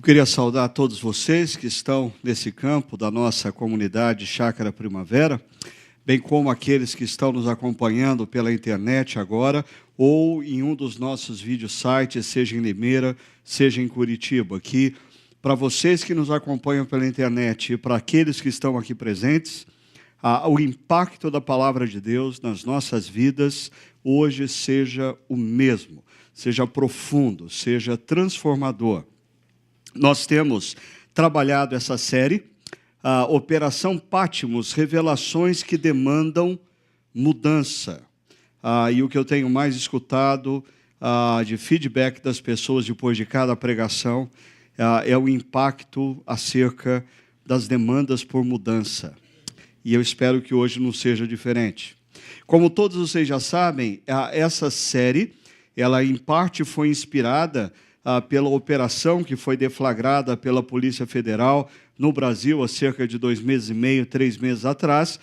Eu queria saudar todos vocês que estão nesse campo da nossa comunidade Chácara Primavera, bem como aqueles que estão nos acompanhando pela internet agora ou em um dos nossos videosites, seja em Limeira, seja em Curitiba. Aqui, para vocês que nos acompanham pela internet e para aqueles que estão aqui presentes, o impacto da palavra de Deus nas nossas vidas hoje seja o mesmo, seja profundo, seja transformador. Nós temos trabalhado essa série, Operação Patmos, revelações que demandam mudança. E o que eu tenho mais escutado de feedback das pessoas depois de cada pregação é o impacto acerca das demandas por mudança. E eu espero que hoje não seja diferente. Como todos vocês já sabem, essa série, ela em parte foi inspirada pela operação que foi deflagrada pela Polícia Federal no Brasil há cerca de 2 meses e meio, 3 meses atrás,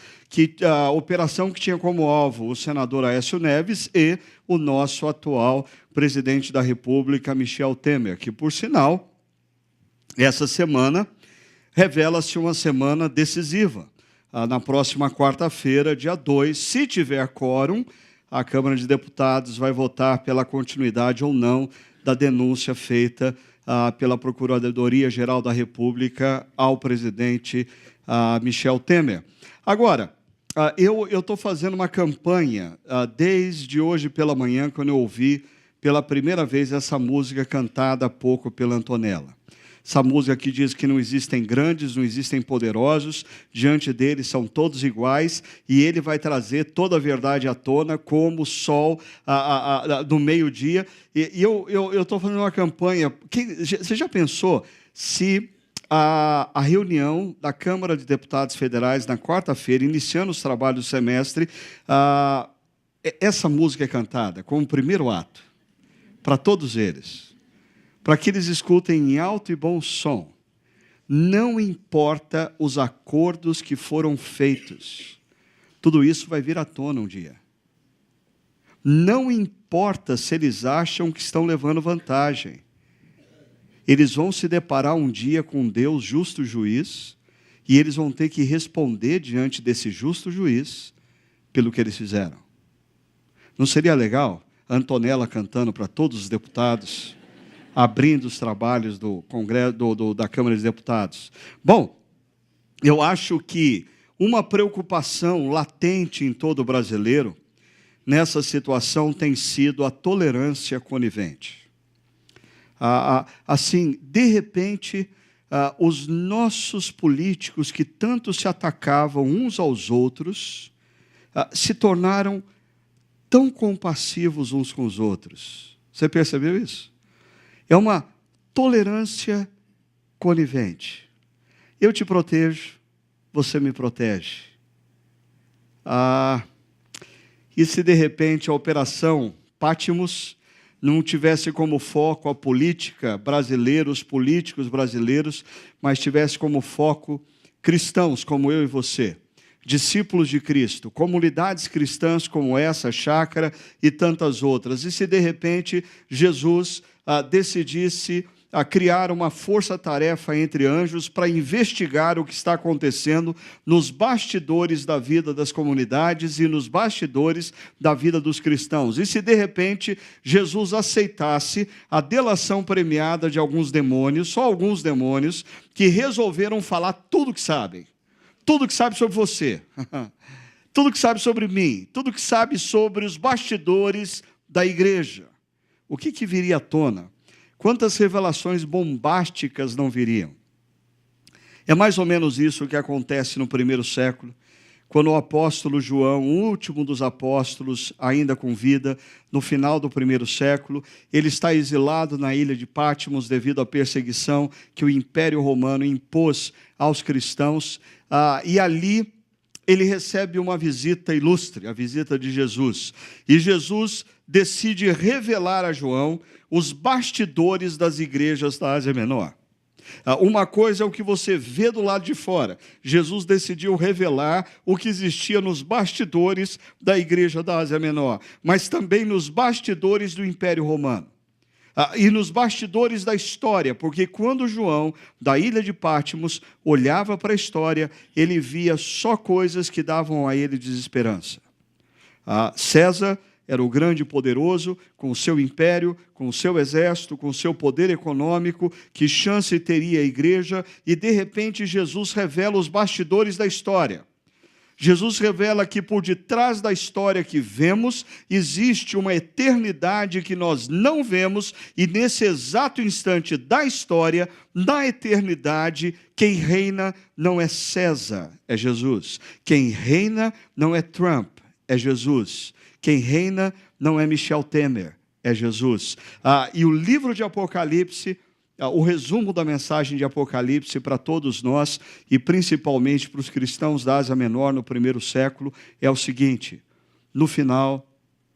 a operação que tinha como alvo o senador Aécio Neves e o nosso atual presidente da República, Michel Temer, que, por sinal, essa semana revela-se uma semana decisiva. Na próxima quarta-feira, dia 2, se tiver quórum, a Câmara de Deputados vai votar pela continuidade ou não da denúncia feita pela Procuradoria-Geral da República ao presidente Michel Temer. Agora, eu estou fazendo uma campanha desde hoje pela manhã, quando eu ouvi pela primeira vez essa música cantada há pouco pela Antonella. Essa música que diz que não existem grandes, não existem poderosos, diante dele são todos iguais, e ele vai trazer toda a verdade à tona, como o sol do meio-dia. E eu estou fazendo uma campanha. Você já pensou se a reunião da Câmara de Deputados Federais, na quarta-feira, iniciando os trabalhos do semestre, essa música é cantada como primeiro ato, para todos eles, para que eles escutem em alto e bom som. Não importa os acordos que foram feitos, tudo isso vai vir à tona um dia. Não importa se eles acham que estão levando vantagem. Eles vão se deparar um dia com Deus, justo juiz, e eles vão ter que responder diante desse justo juiz pelo que eles fizeram. Não seria legal a Antonella cantando para todos os deputados, abrindo os trabalhos do Congresso, da Câmara dos Deputados? Bom, eu acho que uma preocupação latente em todo brasileiro nessa situação tem sido a tolerância conivente. Assim, de repente, os nossos políticos que tanto se atacavam uns aos outros se tornaram tão compassivos uns com os outros. Você percebeu isso? É uma tolerância conivente. Eu te protejo, você me protege. E se, de repente, a Operação Patmos não tivesse como foco a política brasileira, os políticos brasileiros, mas tivesse como foco cristãos como eu e você, discípulos de Cristo, comunidades cristãs como essa, Chácara e tantas outras. E se, de repente, Jesus decidisse criar uma força-tarefa entre anjos para investigar o que está acontecendo nos bastidores da vida das comunidades e nos bastidores da vida dos cristãos. E se, de repente, Jesus aceitasse a delação premiada de alguns demônios, só alguns demônios, que resolveram falar tudo que sabem. Tudo que sabe sobre você, tudo que sabe sobre mim, tudo que sabe sobre os bastidores da igreja. O que viria à tona? Quantas revelações bombásticas não viriam? É mais ou menos isso que acontece no primeiro século, quando o apóstolo João, o último dos apóstolos, ainda com vida, no final do primeiro século, ele está exilado na ilha de Patmos devido à perseguição que o Império Romano impôs aos cristãos, e ali ele recebe uma visita ilustre, a visita de Jesus. E Jesus decide revelar a João os bastidores das igrejas da Ásia Menor. Uma coisa é o que você vê do lado de fora. Jesus decidiu revelar o que existia nos bastidores da igreja da Ásia Menor, mas também nos bastidores do Império Romano. E nos bastidores da história, porque quando João, da ilha de Patmos, olhava para a história, ele via só coisas que davam a ele desesperança. César era o grande e poderoso, com o seu império, com o seu exército, com o seu poder econômico, que chance teria a igreja, e de repente Jesus revela os bastidores da história. Jesus revela que por detrás da história que vemos, existe uma eternidade que nós não vemos, e nesse exato instante da história, na eternidade, quem reina não é César, é Jesus. Quem reina não é Trump, é Jesus. Quem reina não é Michel Temer, é Jesus. E o livro de Apocalipse, o resumo da mensagem de Apocalipse para todos nós, e principalmente para os cristãos da Ásia Menor no primeiro século, é o seguinte: no final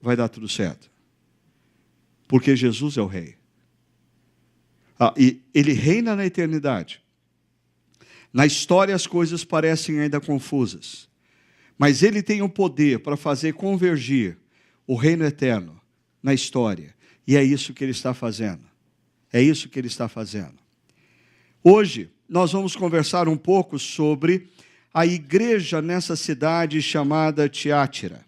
vai dar tudo certo. Porque Jesus é o rei. E ele reina na eternidade. Na história as coisas parecem ainda confusas, mas ele tem o poder para fazer convergir o reino eterno na história. E é isso que ele está fazendo. É isso que ele está fazendo. Hoje, nós vamos conversar um pouco sobre a igreja nessa cidade chamada Tiátira.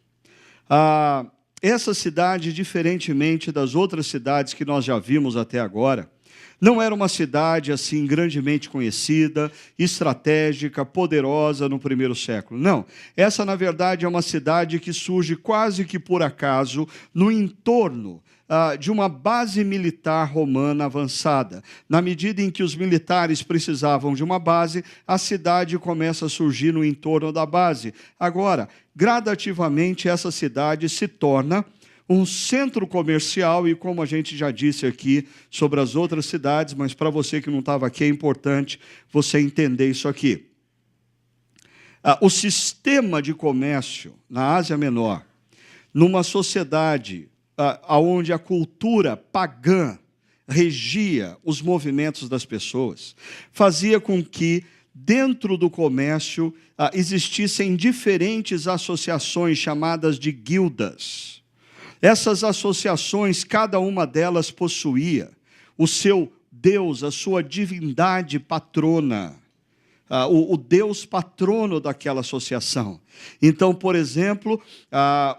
Essa cidade, diferentemente das outras cidades que nós já vimos até agora, não era uma cidade assim grandemente conhecida, estratégica, poderosa no primeiro século. Não, essa na verdade é uma cidade que surge quase que por acaso no entorno de uma base militar romana avançada. Na medida em que os militares precisavam de uma base, a cidade começa a surgir no entorno da base. Agora, gradativamente essa cidade se torna um centro comercial, e como a gente já disse aqui sobre as outras cidades, mas para você que não estava aqui, é importante você entender isso aqui. O sistema de comércio na Ásia Menor, numa sociedade onde a cultura pagã regia os movimentos das pessoas, fazia com que dentro do comércio existissem diferentes associações chamadas de guildas. Essas associações, cada uma delas possuía o seu Deus, a sua divindade patrona, o Deus patrono daquela associação. Então, por exemplo,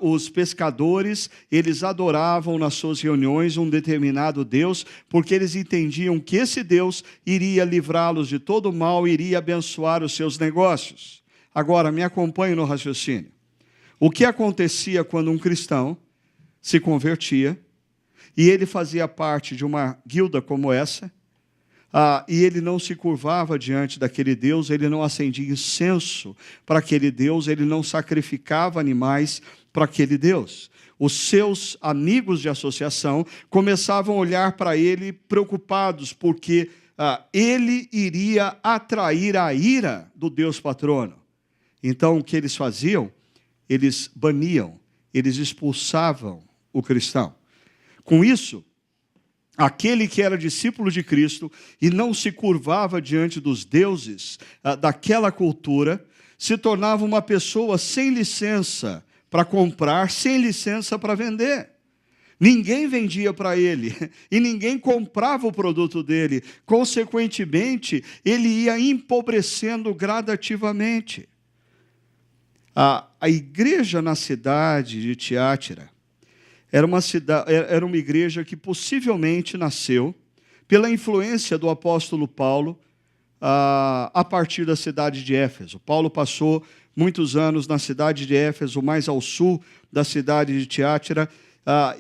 os pescadores, eles adoravam nas suas reuniões um determinado Deus, porque eles entendiam que esse Deus iria livrá-los de todo o mal, iria abençoar os seus negócios. Agora, me acompanhe no raciocínio. O que acontecia quando um cristão se convertia, e ele fazia parte de uma guilda como essa, e ele não se curvava diante daquele Deus, ele não acendia incenso para aquele Deus, ele não sacrificava animais para aquele Deus. Os seus amigos de associação começavam a olhar para ele preocupados, porque ele iria atrair a ira do Deus patrono. Então, o que eles faziam? Eles baniam, eles expulsavam o cristão. Com isso, aquele que era discípulo de Cristo e não se curvava diante dos deuses daquela cultura, se tornava uma pessoa sem licença para comprar, sem licença para vender. Ninguém vendia para ele e ninguém comprava o produto dele. Consequentemente, ele ia empobrecendo gradativamente. A igreja na cidade de Tiátira era uma igreja que possivelmente nasceu pela influência do apóstolo Paulo a partir da cidade de Éfeso. Paulo passou muitos anos na cidade de Éfeso, mais ao sul da cidade de Tiátira,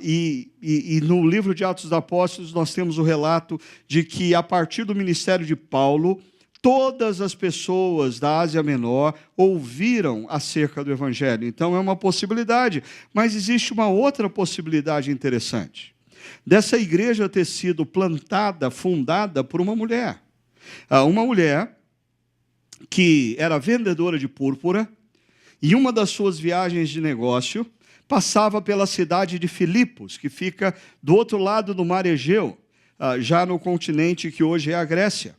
e no livro de Atos dos Apóstolos nós temos o relato de que a partir do ministério de Paulo, todas as pessoas da Ásia Menor ouviram acerca do Evangelho. Então é uma possibilidade, mas existe uma outra possibilidade interessante. Dessa igreja ter sido plantada, fundada por uma mulher. Uma mulher que era vendedora de púrpura, e uma das suas viagens de negócio passava pela cidade de Filipos, que fica do outro lado do mar Egeu, já no continente que hoje é a Grécia.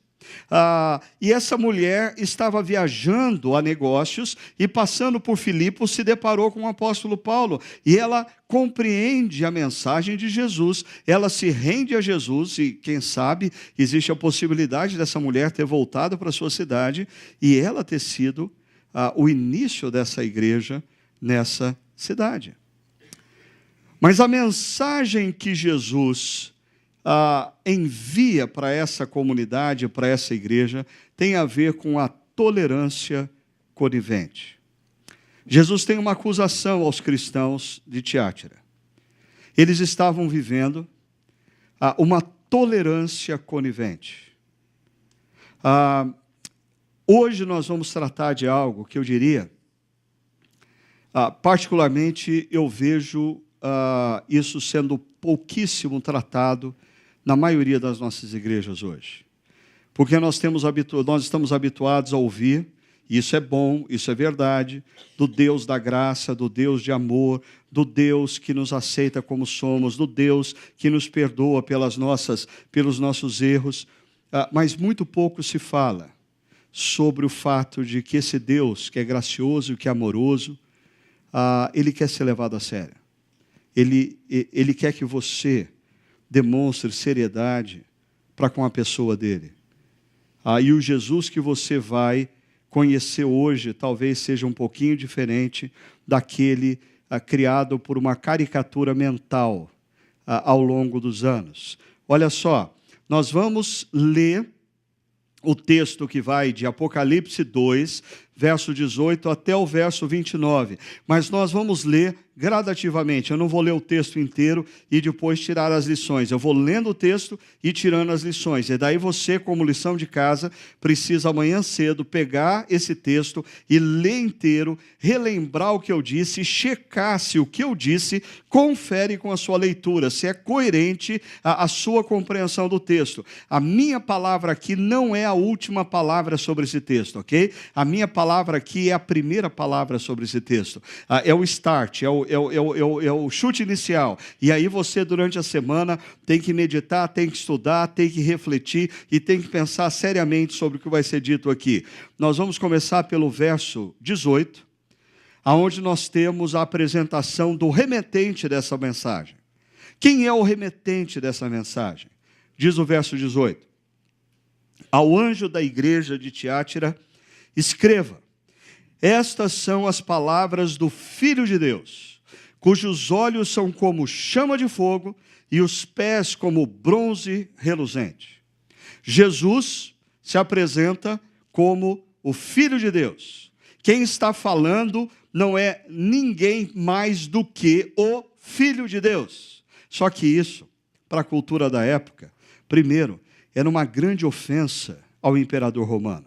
E essa mulher estava viajando a negócios e passando por Filipos se deparou com o apóstolo Paulo. E ela compreende a mensagem de Jesus, ela se rende a Jesus e, quem sabe, existe a possibilidade dessa mulher ter voltado para a sua cidade e ela ter sido o início dessa igreja nessa cidade. Mas a mensagem que Jesus envia para essa comunidade, para essa igreja, tem a ver com a tolerância conivente. Jesus tem uma acusação aos cristãos de Tiatira. Eles estavam vivendo uma tolerância conivente. Hoje nós vamos tratar de algo que eu diria, particularmente eu vejo isso sendo pouquíssimo tratado na maioria das nossas igrejas hoje. Porque nós estamos habituados a ouvir, e isso é bom, isso é verdade, do Deus da graça, do Deus de amor, do Deus que nos aceita como somos, do Deus que nos perdoa pelos nossos erros, mas muito pouco se fala sobre o fato de que esse Deus, que é gracioso e que é amoroso, ele quer ser levado a sério. Ele quer que você demonstre seriedade para com a pessoa dele. E o Jesus que você vai conhecer hoje talvez seja um pouquinho diferente daquele criado por uma caricatura mental ao longo dos anos. Olha só, nós vamos ler o texto que vai de Apocalipse 2, verso 18 até o verso 29. Mas nós vamos ler gradativamente. Eu não vou ler o texto inteiro e depois tirar as lições. Eu vou lendo o texto e tirando as lições. E daí você, como lição de casa, precisa amanhã cedo pegar esse texto e ler inteiro, relembrar o que eu disse, checar se o que eu disse confere com a sua leitura, se é coerente a sua compreensão do texto. A minha palavra aqui não é a última palavra sobre esse texto, ok? A minha palavra aqui é a primeira palavra sobre esse texto. É o start, é o chute inicial. E aí você, durante a semana, tem que meditar, tem que estudar, tem que refletir e tem que pensar seriamente sobre o que vai ser dito aqui. Nós vamos começar pelo verso 18, onde nós temos a apresentação do remetente dessa mensagem. Quem é o remetente dessa mensagem? Diz o verso 18. Ao anjo da igreja de Tiatira, escreva: estas são as palavras do Filho de Deus, cujos olhos são como chama de fogo e os pés como bronze reluzente. Jesus se apresenta como o Filho de Deus. Quem está falando não é ninguém mais do que o Filho de Deus. Só que isso, para a cultura da época, primeiro, era uma grande ofensa ao imperador romano.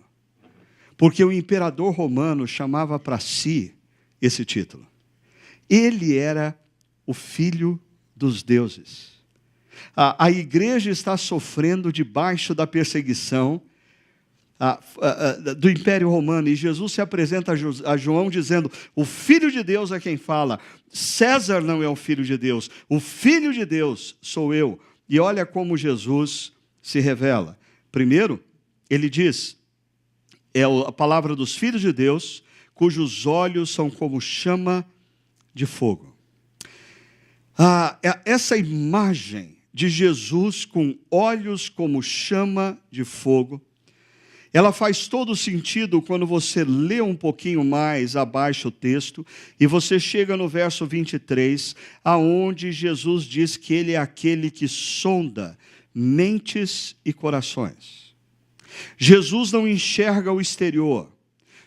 Porque o imperador romano chamava para si esse título. Ele era o Filho dos deuses. A igreja está sofrendo debaixo da perseguição do Império Romano. E Jesus se apresenta a João dizendo: o Filho de Deus é quem fala. César não é o Filho de Deus. O Filho de Deus sou eu. E olha como Jesus se revela. Primeiro, ele diz... é a palavra dos filhos de Deus, cujos olhos são como chama de fogo. Essa imagem de Jesus com olhos como chama de fogo, ela faz todo sentido quando você lê um pouquinho mais abaixo o texto, e você chega no verso 23, aonde Jesus diz que ele é aquele que sonda mentes e corações. Jesus não enxerga o exterior,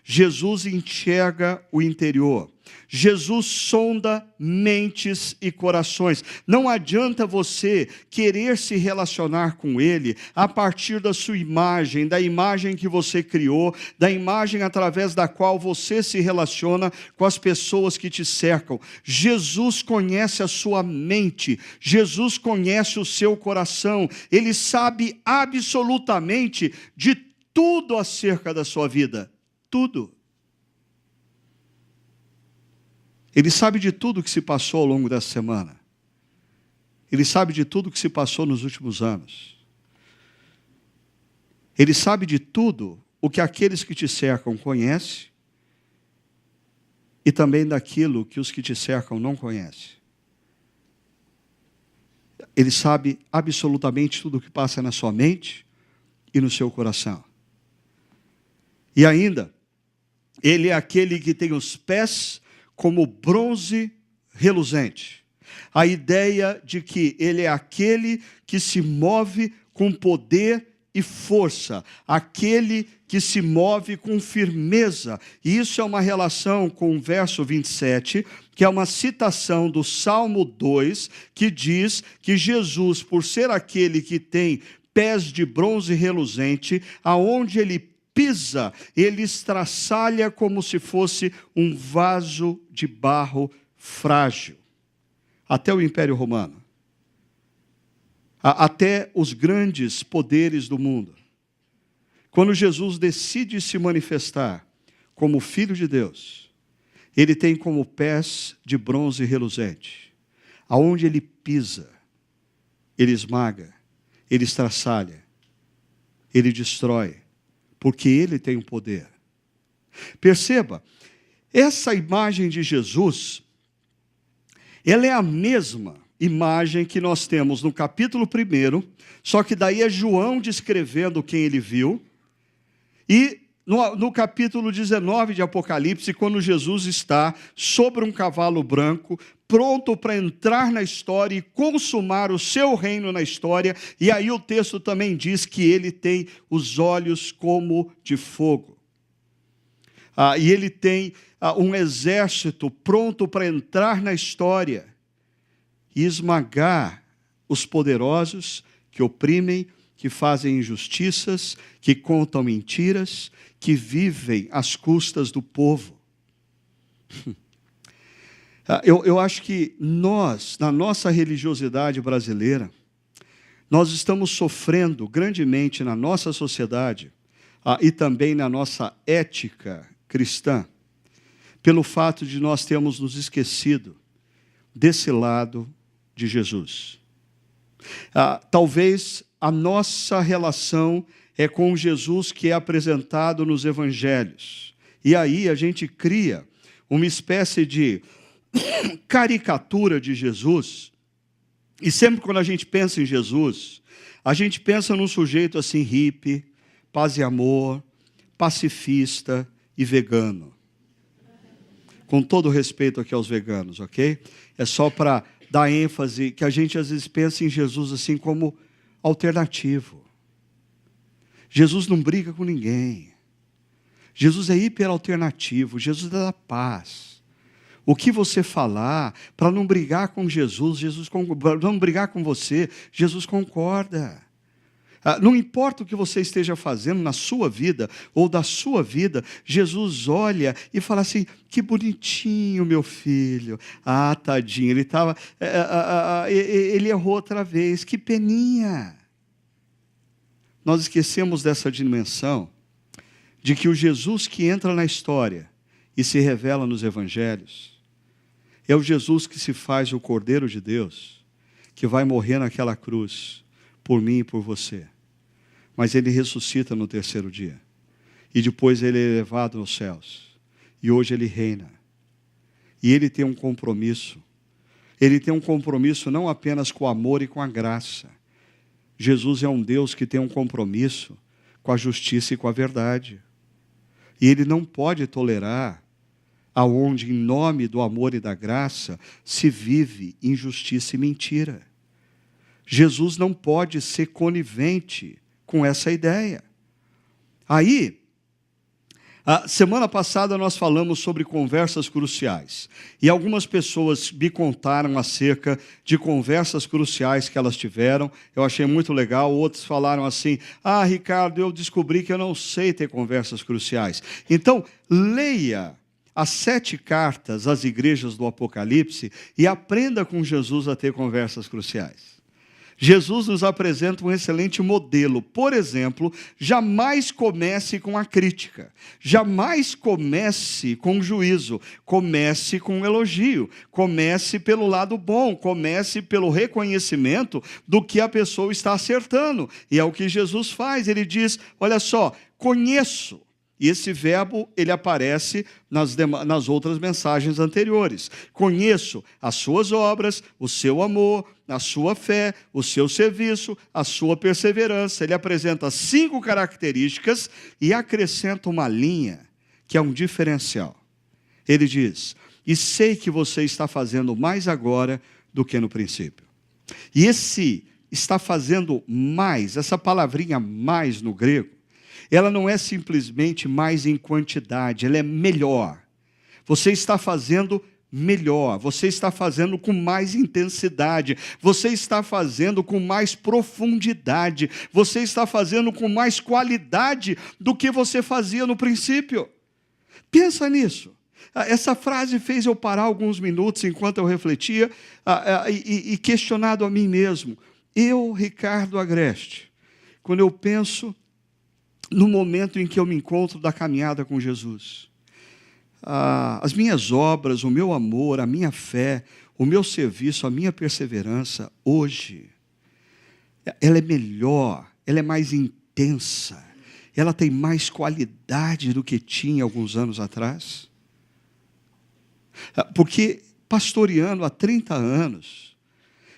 Jesus enxerga o interior. Jesus sonda mentes e corações. Não adianta você querer se relacionar com Ele a partir da sua imagem, da imagem que você criou, da imagem através da qual você se relaciona com as pessoas que te cercam. Jesus conhece a sua mente, Jesus conhece o seu coração, Ele sabe absolutamente de tudo acerca da sua vida. Tudo. Ele sabe de tudo que se passou ao longo dessa semana. Ele sabe de tudo que se passou nos últimos anos. Ele sabe de tudo o que aqueles que te cercam conhecem e também daquilo que os que te cercam não conhecem. Ele sabe absolutamente tudo o que passa na sua mente e no seu coração. E ainda, ele é aquele que tem os pés como bronze reluzente. A ideia de que ele é aquele que se move com poder e força, aquele que se move com firmeza. E isso é uma relação com o verso 27, que é uma citação do Salmo 2, que diz que Jesus, por ser aquele que tem pés de bronze reluzente, aonde ele pisa, ele estraçalha como se fosse um vaso de barro frágil. Até o Império Romano. Até os grandes poderes do mundo. Quando Jesus decide se manifestar como Filho de Deus, ele tem como pés de bronze reluzente. Aonde ele pisa, ele esmaga, ele estraçalha, ele destrói, porque ele tem o poder. Perceba, essa imagem de Jesus, ela é a mesma imagem que nós temos no capítulo 1, só que daí é João descrevendo quem ele viu, e no capítulo 19 de Apocalipse, quando Jesus está sobre um cavalo branco, pronto para entrar na história e consumar o seu reino na história, e aí o texto também diz que ele tem os olhos como de fogo. E ele tem um exército pronto para entrar na história e esmagar os poderosos que oprimem, que fazem injustiças, que contam mentiras, que vivem às custas do povo. Eu acho que nós, na nossa religiosidade brasileira, nós estamos sofrendo grandemente na nossa sociedade e também na nossa ética cristã, pelo fato de nós termos nos esquecido desse lado de Jesus. Talvez a nossa relação é com Jesus que é apresentado nos evangelhos. E aí a gente cria uma espécie de caricatura de Jesus. E sempre quando a gente pensa em Jesus, a gente pensa num sujeito assim hippie, paz e amor, pacifista e vegano. Com todo respeito aqui aos veganos, ok? É só para dar ênfase que a gente às vezes pensa em Jesus assim como alternativo. Jesus não briga com ninguém. Jesus é hiperalternativo. Jesus é da paz. O que você falar, para não brigar com Jesus, para não brigar com você, Jesus concorda. Não importa o que você esteja fazendo na sua vida ou da sua vida, Jesus olha e fala assim, que bonitinho meu filho. Tadinho, ele errou outra vez, que peninha. Nós esquecemos dessa dimensão de que o Jesus que entra na história e se revela nos evangelhos é o Jesus que se faz o Cordeiro de Deus, que vai morrer naquela cruz por mim e por você. Mas ele ressuscita no terceiro dia. E depois ele é elevado aos céus. E hoje ele reina. E ele tem um compromisso. Ele tem um compromisso não apenas com o amor e com a graça. Jesus é um Deus que tem um compromisso com a justiça e com a verdade. E ele não pode tolerar aonde, em nome do amor e da graça, se vive injustiça e mentira. Jesus não pode ser conivente com essa ideia. Aí, a semana passada nós falamos sobre conversas cruciais. E algumas pessoas me contaram acerca de conversas cruciais que elas tiveram. Eu achei muito legal. Outros falaram assim, Ricardo, eu descobri que eu não sei ter conversas cruciais. Então, leia as 7 cartas às igrejas do Apocalipse e aprenda com Jesus a ter conversas cruciais. Jesus nos apresenta um excelente modelo. Por exemplo, jamais comece com a crítica, jamais comece com o juízo, comece com o elogio, comece pelo lado bom, comece pelo reconhecimento do que a pessoa está acertando. E é o que Jesus faz, ele diz, olha só, conheço. E esse verbo, ele aparece nas outras mensagens anteriores. Conheço as suas obras, o seu amor, a sua fé, o seu serviço, a sua perseverança. Ele apresenta 5 características e acrescenta uma linha, que é um diferencial. Ele diz, e sei que você está fazendo mais agora do que no princípio. E esse está fazendo mais, essa palavrinha mais no grego, ela não é simplesmente mais em quantidade, ela é melhor. Você está fazendo melhor, você está fazendo com mais intensidade, você está fazendo com mais profundidade, você está fazendo com mais qualidade do que você fazia no princípio. Pensa nisso. Essa frase fez eu parar alguns minutos enquanto eu refletia e questionado a mim mesmo. Eu, Ricardo Agreste, quando eu penso no momento em que eu me encontro da caminhada com Jesus, as minhas obras, o meu amor, a minha fé, o meu serviço, a minha perseverança, hoje, ela é melhor, ela é mais intensa, ela tem mais qualidade do que tinha alguns anos atrás. Porque, pastoreando há 30 anos,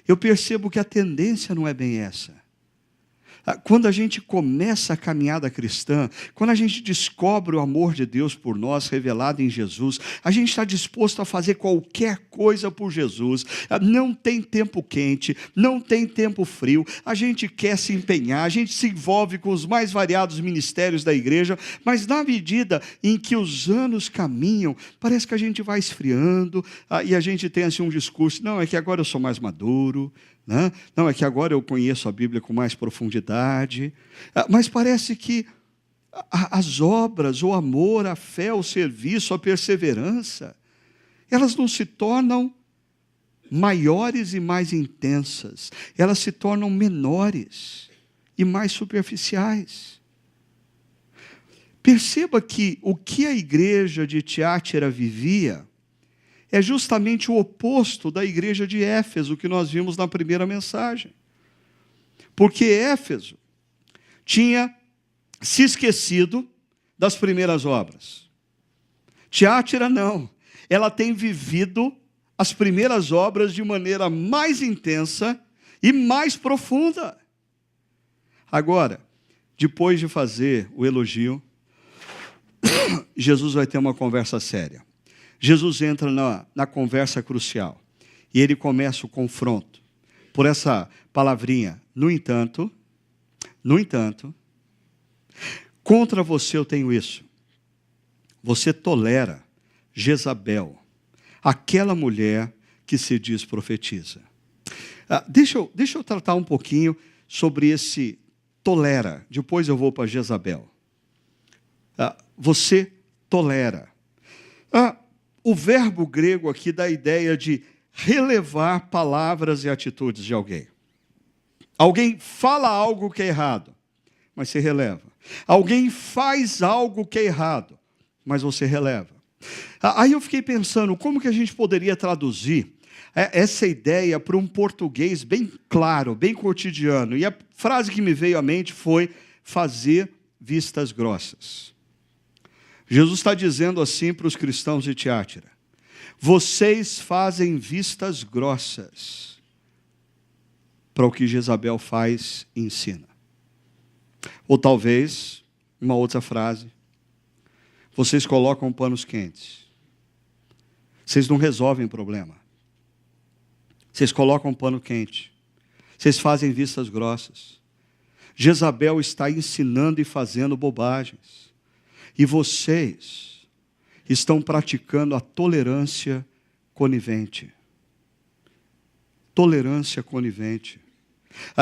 eu percebo que a tendência não é bem essa. Quando a gente começa a caminhada cristã, quando a gente descobre o amor de Deus por nós, revelado em Jesus, a gente está disposto a fazer qualquer coisa por Jesus. Não tem tempo quente, não tem tempo frio, a gente quer se empenhar, a gente se envolve com os mais variados ministérios da igreja, mas na medida em que os anos caminham, parece que a gente vai esfriando, e a gente tem assim um discurso, não, é que agora eu sou mais maduro, não, é que agora eu conheço a Bíblia com mais profundidade, mas parece que as obras, o amor, a fé, o serviço, a perseverança, elas não se tornam maiores e mais intensas, elas se tornam menores e mais superficiais. Perceba que o que a igreja de Tiátira vivia é justamente o oposto da igreja de Éfeso, que nós vimos na primeira mensagem. Porque Éfeso tinha se esquecido das primeiras obras. Tiátira não. Ela tem vivido as primeiras obras de maneira mais intensa e mais profunda. Agora, depois de fazer o elogio, Jesus vai ter uma conversa séria. Jesus entra na conversa crucial e ele começa o confronto por essa palavrinha, no entanto, contra você eu tenho isso. Você tolera Jezabel, aquela mulher que se diz profetiza. Deixa eu tratar um pouquinho sobre esse tolera, depois eu vou para Jezabel. Você tolera. O verbo grego aqui dá a ideia de relevar palavras e atitudes de alguém. Alguém fala algo que é errado, mas você releva. Alguém faz algo que é errado, mas você releva. Aí eu fiquei pensando, como que a gente poderia traduzir essa ideia para um português bem claro, bem cotidiano? E a frase que me veio à mente foi fazer vistas grossas. Jesus está dizendo assim para os cristãos de Tiátira: vocês fazem vistas grossas para o que Jezabel faz e ensina. Ou talvez, uma outra frase, vocês colocam panos quentes. Vocês não resolvem o problema. Vocês colocam pano quente. Vocês fazem vistas grossas. Jezabel está ensinando e fazendo bobagens. E vocês estão praticando a tolerância conivente. Tolerância conivente.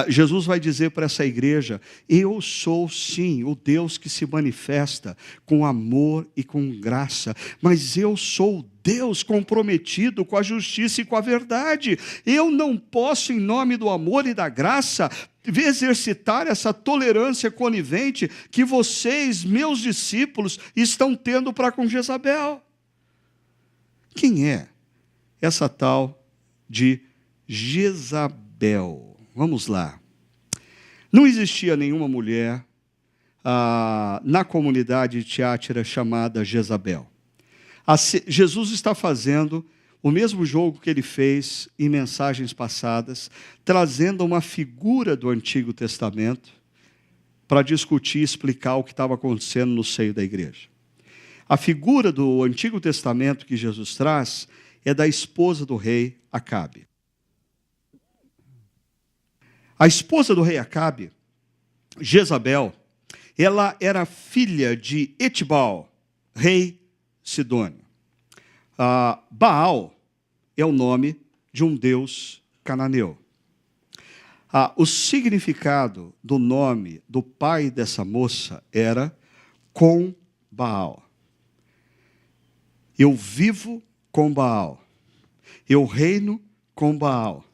Jesus vai dizer para essa igreja: eu sou sim o Deus que se manifesta com amor e com graça, mas eu sou o Deus comprometido com a justiça e com a verdade. Eu não posso, em nome do amor e da graça, exercitar essa tolerância conivente que vocês, meus discípulos, estão tendo para com Jezabel. Quem é essa tal de Jezabel? Vamos lá. Não existia nenhuma mulher na comunidade de Tiátira chamada Jezabel. Jesus está fazendo o mesmo jogo que ele fez em mensagens passadas, trazendo uma figura do Antigo Testamento para discutir e explicar o que estava acontecendo no seio da igreja. A figura do Antigo Testamento que Jesus traz é da esposa do rei Acabe. A esposa do rei Acabe, Jezabel, ela era filha de Etibal, rei Sidônio. Baal é o nome de um deus cananeu. O significado do nome do pai dessa moça era com Baal. Eu vivo com Baal. Eu reino com Baal.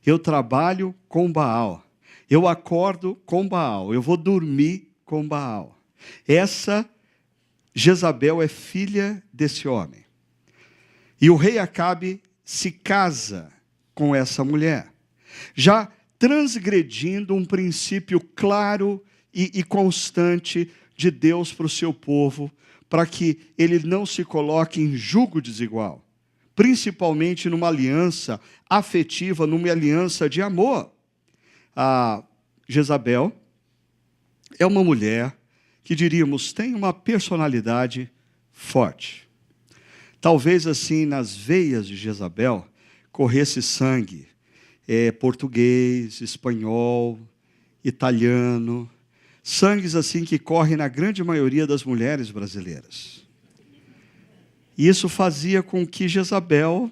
Eu trabalho com Baal. Eu acordo com Baal. Eu vou dormir com Baal. Essa Jezabel é filha desse homem. E o rei Acabe se casa com essa mulher, já transgredindo um princípio claro e constante de Deus para o seu povo, para que ele não se coloque em jugo desigual, principalmente numa aliança afetiva, numa aliança de amor. A Jezabel é uma mulher que, diríamos, tem uma personalidade forte. Talvez assim, nas veias de Jezabel, corresse sangue português, espanhol, italiano, sangues assim que correm na grande maioria das mulheres brasileiras. E isso fazia com que Jezabel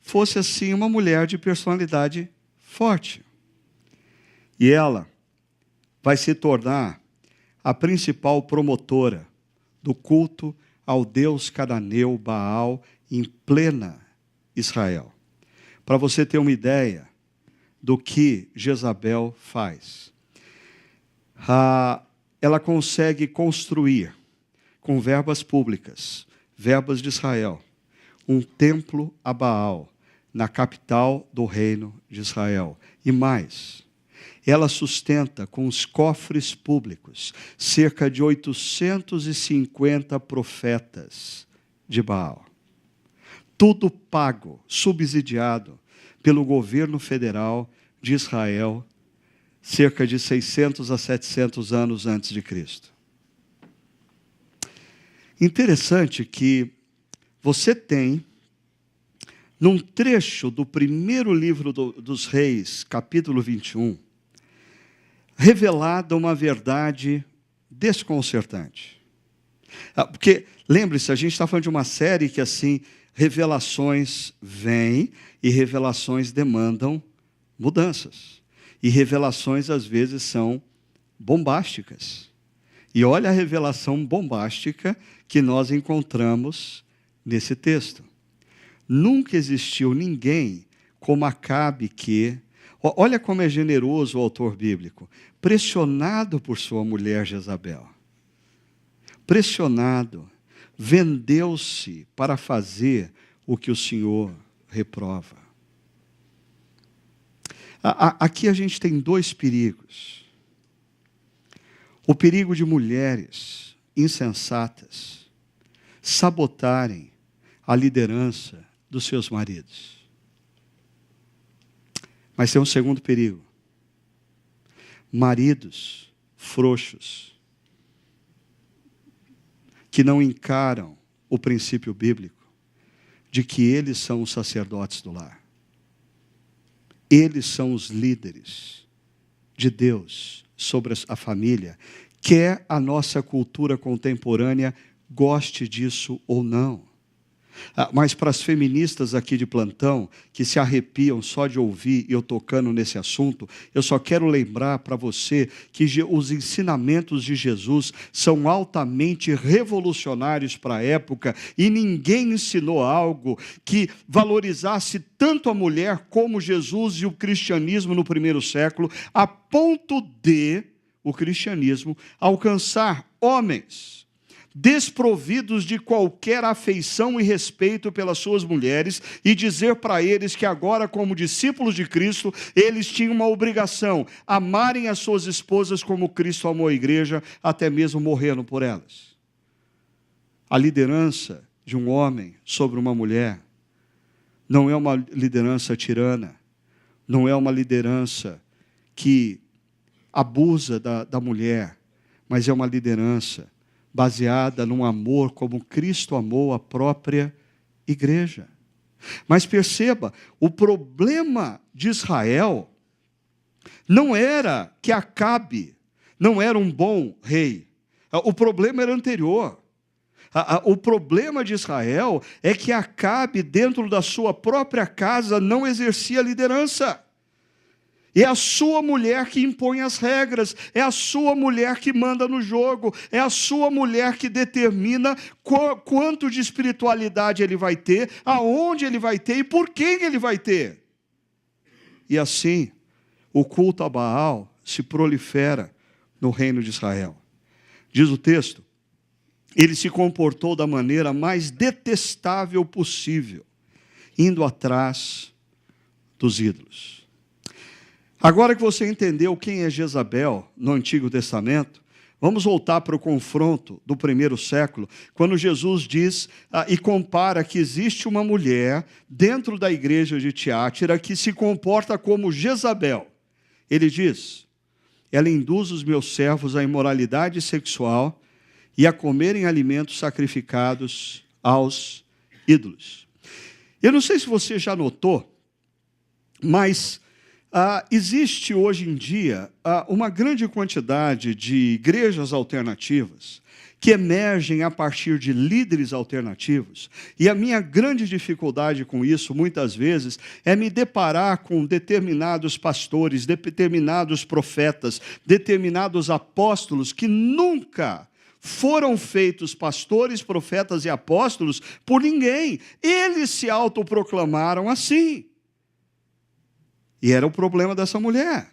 fosse assim uma mulher de personalidade forte. E ela vai se tornar a principal promotora do culto ao deus cananeu Baal em plena Israel. Para você ter uma ideia do que Jezabel faz. Ela consegue construir, com verbas públicas, verbas de Israel, um templo a Baal, na capital do reino de Israel. E mais, ela sustenta com os cofres públicos cerca de 850 profetas de Baal. Tudo pago, subsidiado pelo governo federal de Israel, cerca de 600 a 700 anos antes de Cristo. Interessante que você tem, num trecho do primeiro livro dos Reis, capítulo 21, revelada uma verdade desconcertante. Porque, lembre-se, a gente está falando de uma série que, assim, revelações vêm e revelações demandam mudanças. E revelações, às vezes, são bombásticas. E olha a revelação bombástica que nós encontramos nesse texto. Nunca existiu ninguém como Acabe que... Olha como é generoso o autor bíblico. Pressionado por sua mulher Jezabel. Pressionado. Vendeu-se para fazer o que o Senhor reprova. Aqui a gente tem dois perigos. O perigo de mulheres insensatas sabotarem a liderança dos seus maridos. Mas tem um segundo perigo. Maridos frouxos, que não encaram o princípio bíblico de que eles são os sacerdotes do lar. Eles são os líderes de Deus sobre a família, quer a nossa cultura contemporânea goste disso ou não. Mas para as feministas aqui de plantão, que se arrepiam só de ouvir eu tocando nesse assunto, eu só quero lembrar para você que os ensinamentos de Jesus são altamente revolucionários para a época e ninguém ensinou algo que valorizasse tanto a mulher como Jesus e o cristianismo no primeiro século, a ponto de o cristianismo alcançar homens desprovidos de qualquer afeição e respeito pelas suas mulheres, e dizer para eles que agora, como discípulos de Cristo, eles tinham uma obrigação: amarem as suas esposas como Cristo amou a igreja, até mesmo morrendo por elas. A liderança de um homem sobre uma mulher não é uma liderança tirana, não é uma liderança que abusa da mulher, mas é uma liderança baseada num amor como Cristo amou a própria igreja. Mas perceba, o problema de Israel não era que Acabe não era um bom rei. O problema era anterior. O problema de Israel é que Acabe, dentro da sua própria casa, não exercia liderança. É a sua mulher que impõe as regras, é a sua mulher que manda no jogo, é a sua mulher que determina quanto de espiritualidade ele vai ter, aonde ele vai ter e por quem ele vai ter. E assim, o culto a Baal se prolifera no reino de Israel. Diz o texto, ele se comportou da maneira mais detestável possível, indo atrás dos ídolos. Agora que você entendeu quem é Jezabel no Antigo Testamento, vamos voltar para o confronto do primeiro século, quando Jesus diz e compara que existe uma mulher dentro da igreja de Tiátira que se comporta como Jezabel. Ele diz, ela induz os meus servos à imoralidade sexual e a comerem alimentos sacrificados aos ídolos. Eu não sei se você já notou, mas existe hoje em dia uma grande quantidade de igrejas alternativas que emergem a partir de líderes alternativos, e a minha grande dificuldade com isso, muitas vezes, é me deparar com determinados pastores, determinados profetas, determinados apóstolos que nunca foram feitos pastores, profetas e apóstolos por ninguém. Eles se autoproclamaram assim. E era o problema dessa mulher.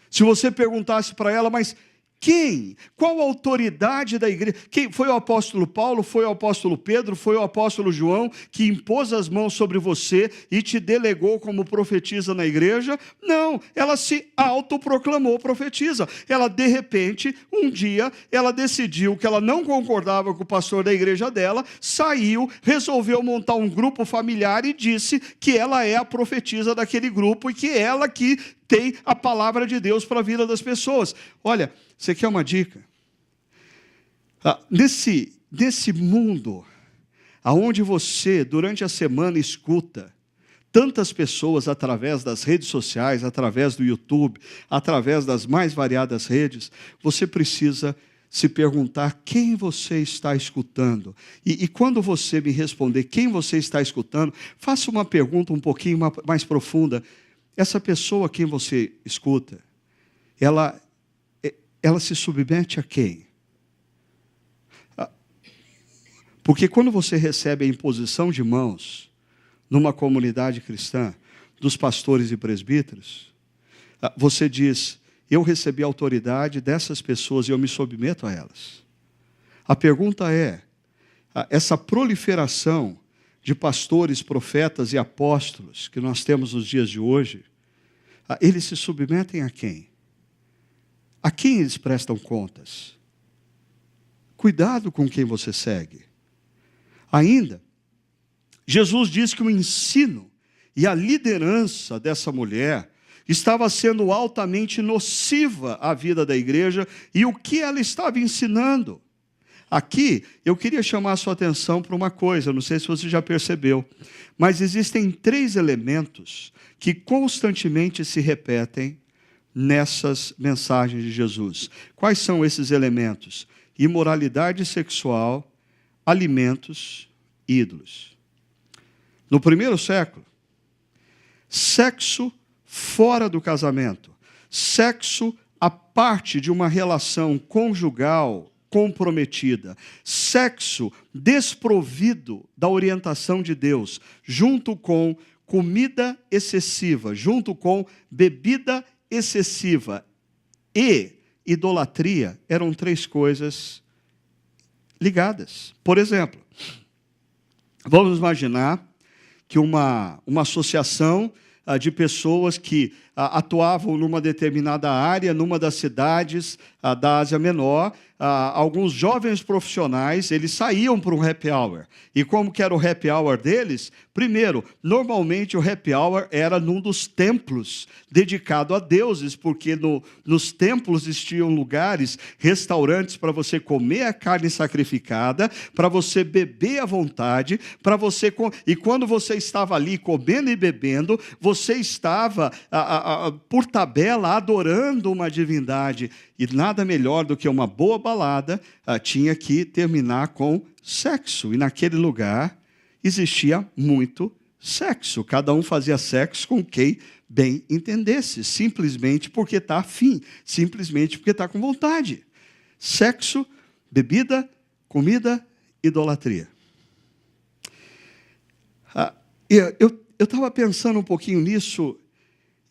Se você perguntasse para ela, mas quem? Qual a autoridade da igreja? Quem? Foi o apóstolo Paulo? Foi o apóstolo Pedro? Foi o apóstolo João que impôs as mãos sobre você e te delegou como profetisa na igreja? Não, ela se autoproclamou profetisa. Ela, de repente, um dia, ela decidiu que ela não concordava com o pastor da igreja dela, saiu, resolveu montar um grupo familiar e disse que ela é a profetisa daquele grupo e que ela que tem a palavra de Deus para a vida das pessoas. Olha, você quer uma dica? Nesse mundo, aonde você, durante a semana, escuta tantas pessoas através das redes sociais, através do YouTube, através das mais variadas redes, você precisa se perguntar quem você está escutando. E quando você me responder quem você está escutando, faça uma pergunta um pouquinho mais profunda. Essa pessoa a quem você escuta, ela se submete a quem? Porque quando você recebe a imposição de mãos numa comunidade cristã, dos pastores e presbíteros, você diz, eu recebi a autoridade dessas pessoas e eu me submeto a elas. A pergunta é, essa proliferação de pastores, profetas e apóstolos que nós temos nos dias de hoje, eles se submetem a quem? A quem eles prestam contas? Cuidado com quem você segue. Ainda, Jesus diz que o ensino e a liderança dessa mulher estava sendo altamente nociva à vida da igreja e o que ela estava ensinando. Aqui, eu queria chamar a sua atenção para uma coisa, não sei se você já percebeu, mas existem 3 elementos que constantemente se repetem nessas mensagens de Jesus. Quais são esses elementos? Imoralidade sexual, alimentos, ídolos. no primeiro século, sexo fora do casamento, sexo à parte de uma relação conjugal comprometida, sexo desprovido da orientação de Deus, junto com comida excessiva, junto com bebida excessiva e idolatria, eram três coisas ligadas. Por exemplo, vamos imaginar que uma associação de pessoas que atuavam numa determinada área, numa das cidades da Ásia Menor, alguns jovens profissionais, eles saíam para um happy hour. E como que era o happy hour deles? Primeiro, normalmente o happy hour era num dos templos dedicado a deuses, porque nos templos existiam lugares, restaurantes para você comer a carne sacrificada, para você beber à vontade, para você e quando você estava ali comendo e bebendo, você estava por tabela adorando uma divindade. E nada melhor do que uma boa balada tinha que terminar com sexo. E naquele lugar existia muito sexo. Cada um fazia sexo com quem bem entendesse, simplesmente porque está afim, simplesmente porque está com vontade. Sexo, bebida, comida, idolatria. Eu estava pensando um pouquinho nisso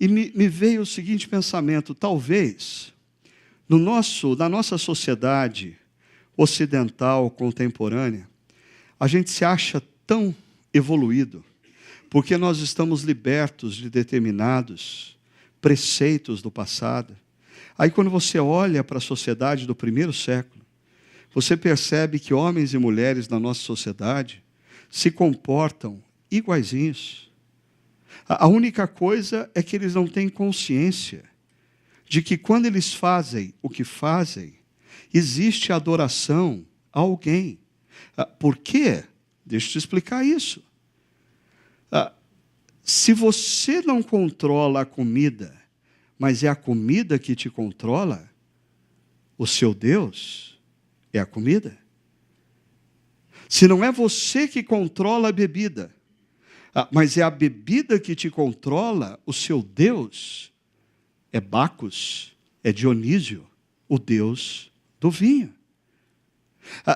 e me veio o seguinte pensamento: talvez na nossa sociedade ocidental contemporânea, a gente se acha tão evoluído, porque nós estamos libertos de determinados preceitos do passado. Aí quando você olha para a sociedade do primeiro século, você percebe que homens e mulheres na nossa sociedade se comportam iguaizinhos. A única coisa é que eles não têm consciência de que quando eles fazem o que fazem, existe adoração a alguém. Por quê? Deixa eu te explicar isso. Se você não controla a comida, mas é a comida que te controla, o seu Deus é a comida. Se não é você que controla a bebida, mas é a bebida que te controla, o seu Deus é Bacos, é Dionísio, o Deus do vinho.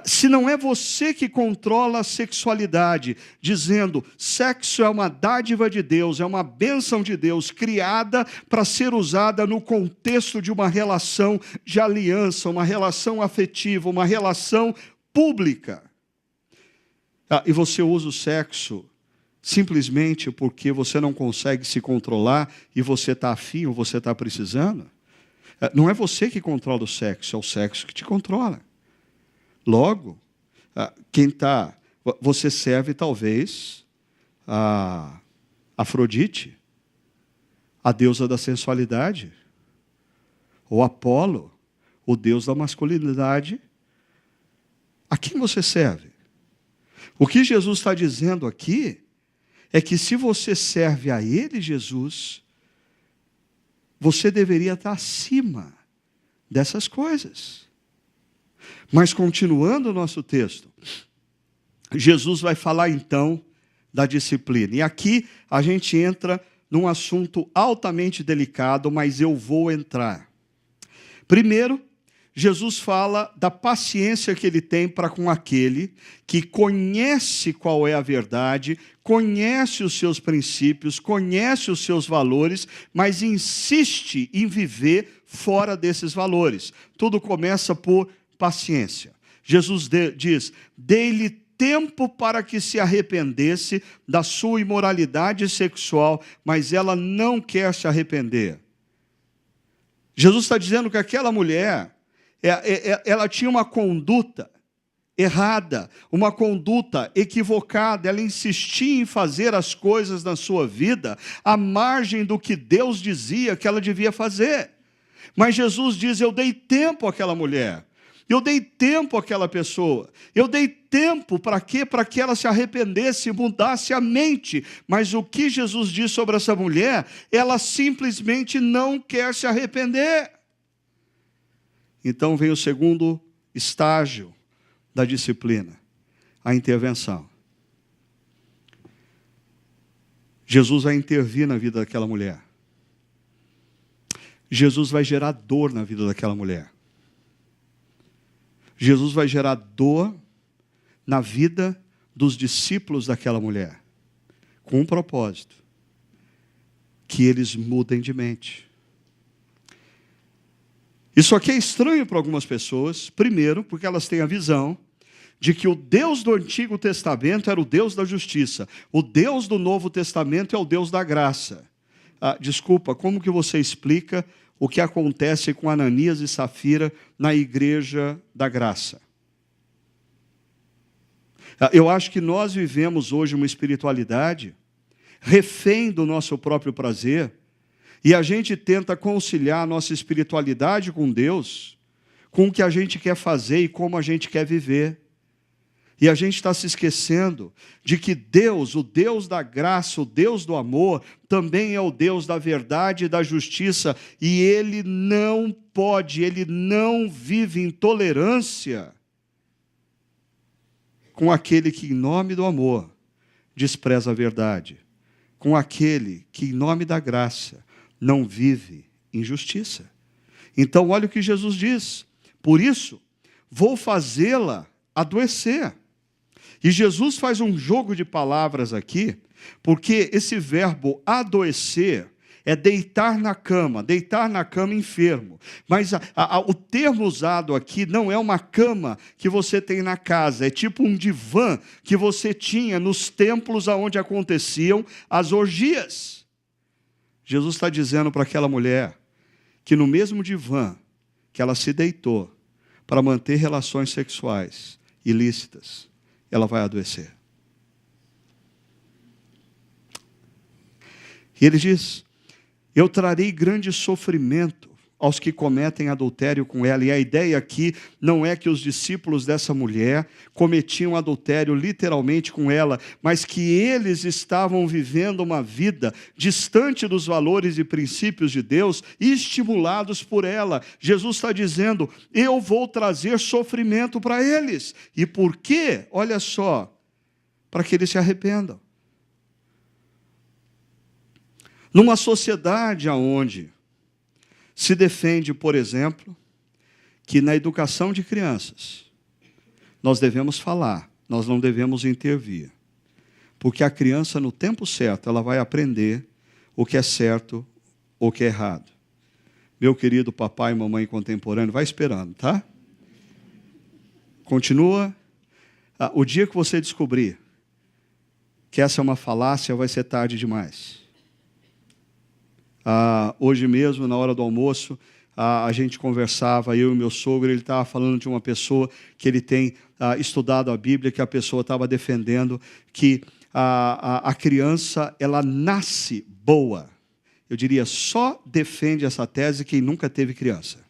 Se não é você que controla a sexualidade, dizendo sexo é uma dádiva de Deus, é uma bênção de Deus, criada para ser usada no contexto de uma relação de aliança, uma relação afetiva, uma relação pública. E você usa o sexo simplesmente porque você não consegue se controlar e você está afim ou você está precisando. Não é você que controla o sexo, é o sexo que te controla. Logo, você serve talvez a Afrodite, a deusa da sensualidade, ou Apolo, o deus da masculinidade. A quem você serve? O que Jesus está dizendo aqui é que se você serve a Ele, Jesus, você deveria estar acima dessas coisas. Mas continuando o nosso texto, Jesus vai falar então da disciplina. E aqui a gente entra num assunto altamente delicado, mas eu vou entrar. Primeiro, Jesus fala da paciência que ele tem para com aquele que conhece qual é a verdade, conhece os seus princípios, conhece os seus valores, mas insiste em viver fora desses valores. Tudo começa por paciência. Jesus diz: dê-lhe tempo para que se arrependesse da sua imoralidade sexual, mas ela não quer se arrepender. Jesus está dizendo que aquela mulher, ela tinha uma conduta errada, uma conduta equivocada, ela insistia em fazer as coisas na sua vida à margem do que Deus dizia que ela devia fazer. Mas Jesus diz: eu dei tempo àquela mulher, eu dei tempo àquela pessoa, eu dei tempo para quê? Para que ela se arrependesse, mudasse a mente. Mas o que Jesus diz sobre essa mulher? Ela simplesmente não quer se arrepender. Então vem o segundo estágio da disciplina, a intervenção. Jesus vai intervir na vida daquela mulher. Jesus vai gerar dor na vida daquela mulher. Jesus vai gerar dor na vida dos discípulos daquela mulher, com um propósito: que eles mudem de mente. Isso aqui é estranho para algumas pessoas, primeiro, porque elas têm a visão de que o Deus do Antigo Testamento era o Deus da justiça, o Deus do Novo Testamento é o Deus da graça. Desculpa, como que você explica o que acontece com Ananias e Safira na igreja da graça? Eu acho que nós vivemos hoje uma espiritualidade refém do nosso próprio prazer, e a gente tenta conciliar a nossa espiritualidade com Deus, com o que a gente quer fazer e como a gente quer viver. E a gente está se esquecendo de que Deus, o Deus da graça, o Deus do amor, também é o Deus da verdade e da justiça, e Ele não pode, Ele não vive em tolerância com aquele que, em nome do amor, despreza a verdade, com aquele que, em nome da graça, não vive injustiça. Então, olha o que Jesus diz: por isso, vou fazê-la adoecer. E Jesus faz um jogo de palavras aqui, porque esse verbo adoecer é deitar na cama enfermo. Mas o termo usado aqui não é uma cama que você tem na casa, é tipo um divã que você tinha nos templos onde aconteciam as orgias. Jesus está dizendo para aquela mulher que no mesmo divã que ela se deitou para manter relações sexuais ilícitas, ela vai adoecer. E ele diz: eu trarei grande sofrimento aos que cometem adultério com ela. E a ideia aqui não é que os discípulos dessa mulher cometiam adultério literalmente com ela, mas que eles estavam vivendo uma vida distante dos valores e princípios de Deus, estimulados por ela. Jesus está dizendo: eu vou trazer sofrimento para eles. E por quê? Olha só, para que eles se arrependam. Numa sociedade onde se defende, por exemplo, que na educação de crianças nós devemos falar, nós não devemos intervir, porque a criança, no tempo certo, ela vai aprender o que é certo ou o que é errado. Meu querido papai e mamãe contemporâneo, vai esperando, tá? Continua. O dia que você descobrir que essa é uma falácia, vai ser tarde demais. Hoje mesmo, na hora do almoço, a gente conversava, eu e meu sogro, ele estava falando de uma pessoa que ele tem estudado a Bíblia, que a pessoa estava defendendo que a criança, ela nasce boa. Eu diria, só defende essa tese quem nunca teve criança.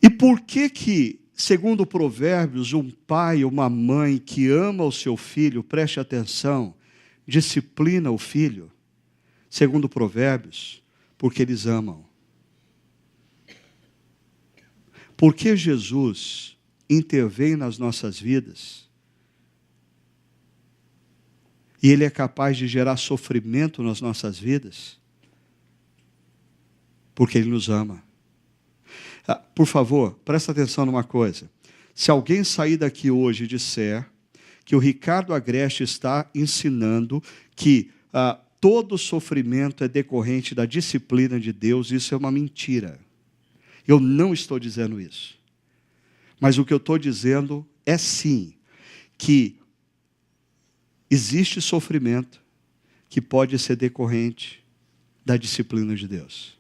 E por que, segundo Provérbios, um pai ou uma mãe que ama o seu filho, preste atenção, disciplina o filho? Segundo Provérbios, porque eles amam. Porque Jesus intervém nas nossas vidas e Ele é capaz de gerar sofrimento nas nossas vidas? Porque Ele nos ama. Por favor, presta atenção numa coisa. Se alguém sair daqui hoje e disser que o Ricardo Agreste está ensinando que todo sofrimento é decorrente da disciplina de Deus, isso é uma mentira. Eu não estou dizendo isso. Mas o que eu estou dizendo é sim, que existe sofrimento que pode ser decorrente da disciplina de Deus.